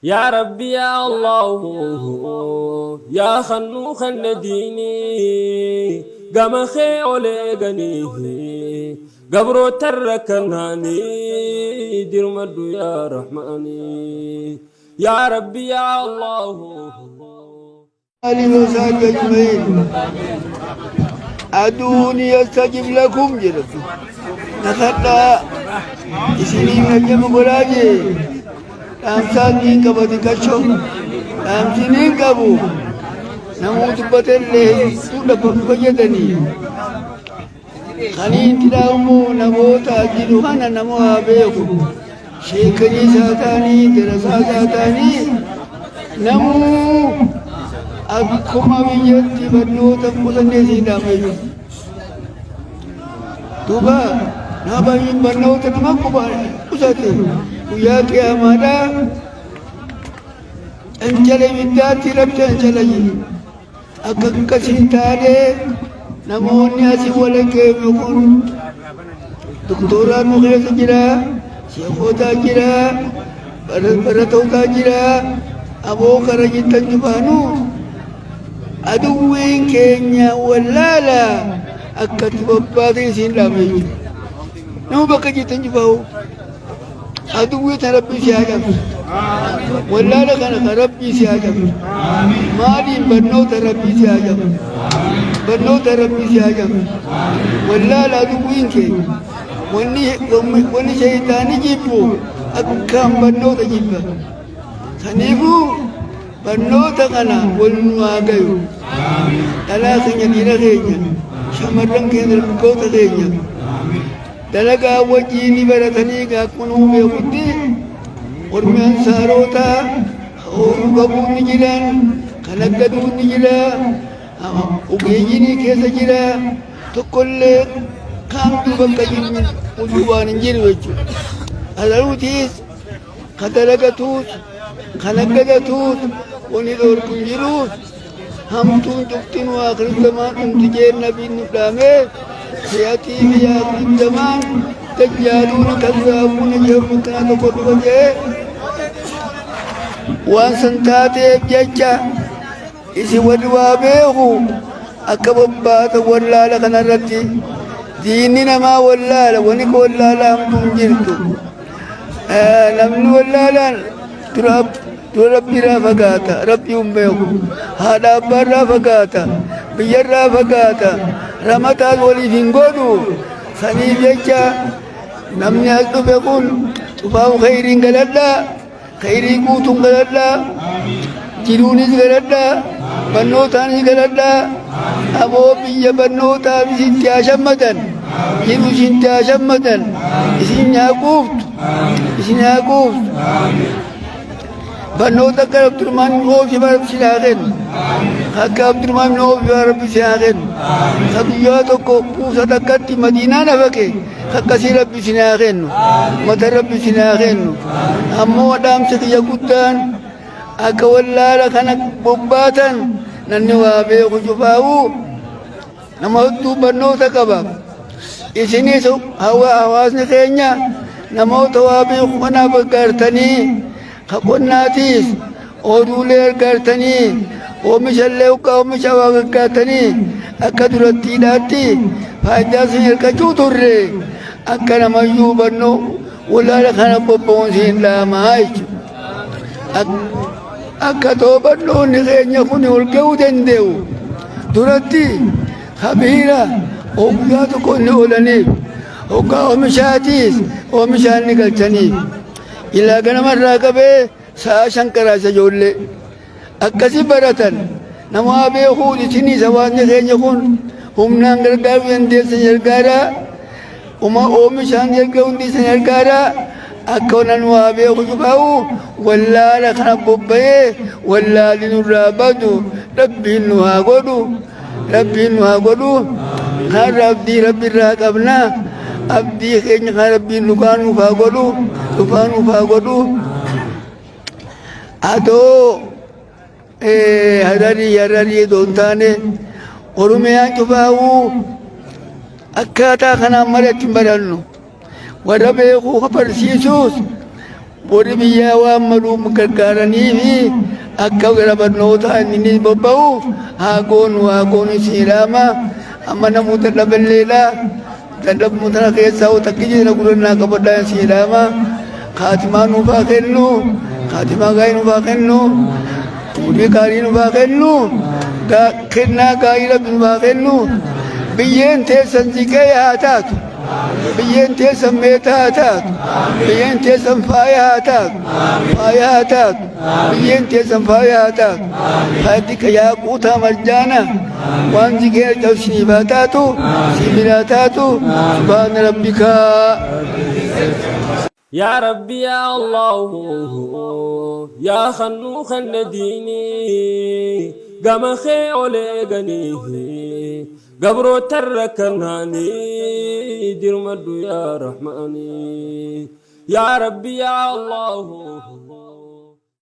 يا ربي يا الله يا خنوخ النديني قام خي عليقني قبرو تركناني دير مدو يا رحماني يا ربي يا الله آله وصحبه أجمعين أدوني يستجب لكم جلس نخطى إسلام نجم قراجي أمساني كبدي كشوم أمسنين كبو نموت بطل سودة فجدني خلين تداومو نموت أجلو خانا نمو أبيكو شيكني ساتاني درسا ساتاني نمو akkuma biyyatti barnoota qusannee siinaa fayyadu. Duuba nama barnoota nama qusate guyyaa qiyaamaadhaa dhancala ibiddaatti rabbi dhancala jedhu. Akka akkasiin taanee namoonni asii walakkeefnu kun doktoraan nu keessa jira, sheekotaa jira, baratootaa jira, aboo kara jettan jubaanuu aduwwiin keenya wallaala akkatti bobbaatee isiin dhaabee nama bakka jettan jibaawu aduwwii tan rabbii si haa cabsu wallaala kana kan rabbii si haa cabsu maaliin barnoota rabbii si haa cabsu barnoota rabbii si haa cabsu wallaala aduwwiin keenya wanni shayitaani jibbu akkaan barnoota jibba saniifuu barnoota kana wal nu haa gayu dhalaa keenya dhiira keenya shamarran keenya dargaggoota keenya dalagaa wajjiin baratanii akkuma nu beekutti ormi ansaarotaa ooluu qabuun ni jiran kan aggaduun ni jira ogeeyyiin keessa jira tokkollee kaamtuu bakka jiru ujubaan hin jiru jechuudha alaluutiis kan dalagatuus kan aggadatuus wani dhorkuun jiruus hamtuun cuftinuu akirittamaan dhumti jeen nabiin nu dhaame siyatii biyya akirittamaan dajjaaluuna kazzaabuuna jedhamu kana tokko dhufa jee waan san taateef jecha isi warri waa beeku akka bobbaata wallaala kanarratti diinni namaa wallaala wani ka wallaala hamtuun jirtu namni wallaalaan dura rabbiirraa fagaata rabbi humbeeku haadha abbaarraa fagaata biyyarraa fagaata ramataas waliif hin godhu saniif jecha namni as dhufe kun cufaa'u khayriin galadhaa khayrii guutuun galadhaa jiruunis galadhaa barnootaanis galadhaa aboo biyya barnootaaf isitti haa shammatan jiru isitti haa shammatan isin haa quuftu barnoota akka Abdurrahmaan oofi barabsi haa kennu akka Abdurrahmaan oofi barabsi haa kennu ka guyyaa tokko kuusa takkatti madiinaa nafake akkasii rabbi sin haa kennu mata rabbi sin haa kennu ammoo dhaamsa kiyya guddaan akka wallaala kana bobbaatan namni waa beeku cufaa'u nama hedduu barnoota qaba isinis hawaasni keenya namoota waa beeku kanaaf gargaartanii qonnaatiis oduulee gargaartanii oomishallee oomisha waa gargaartanii akka durattiidhaatti faayidaa isin hirkachuu turre akka namayyuu barnoo wallaala kana bobba'uun siin dhaamaa jechuudha akka too barnoonni keenya kun ol ga'uu danda'u duratti habiira oggaa tokko inni oolaniif oggaa oomishaatiis oomishaan ni galchaniif ilaa ganamarraa qabee sa'a shankaraasa ijoollee akkasii baratan nama beekuun isinii hawaasni keenya kun humnaan gargaaruu dandeessan gargaaraa oomishaan erga hundi isin gargaaraa akka onan waa beeku cufaa'u wallaala kana bobba'ee wallaalli nurraa badu rabbiin nu haa godhu kanarra abdii rabbiirraa qabnaa abdii keenya kan rabbiin dhugaa nuuf haa godhu adoo hararii doon taane oromiyaan cufaa'u akkaataa kanaan mari'atti hin barannu warra beekuu barsiisuus warri biyyaa waan maluu gargaaranii fi akka gara barnoota inni bobba'u haa goonu siiraama amma namoota dhaballeedha dadhabmoota keessaa takki jira gurannaa qabadhaan siiraama kaatimaa nuuf haa kennu kaatimaa gaarii nuuf haa kennu fuudhii gaarii nuuf haa kennu kennaa gaarii rabbi nuuf haa kennu biyyeen teessan ziqee haa taatu biyyeen teessan meetaa haa taatu biyyeen teessan faaya haa taatu biyyeen teessan faaya haa taatu haati yaa quutaa marjaana waan ziqee cabsiniif haa taatu sibiilaa taatu subhaana rabbikaa. يا ربي يا الله يا خنوخ النديني قام خيولي غنيه قبرو تركناني دير مدو يا رحماني يا ربي يا الله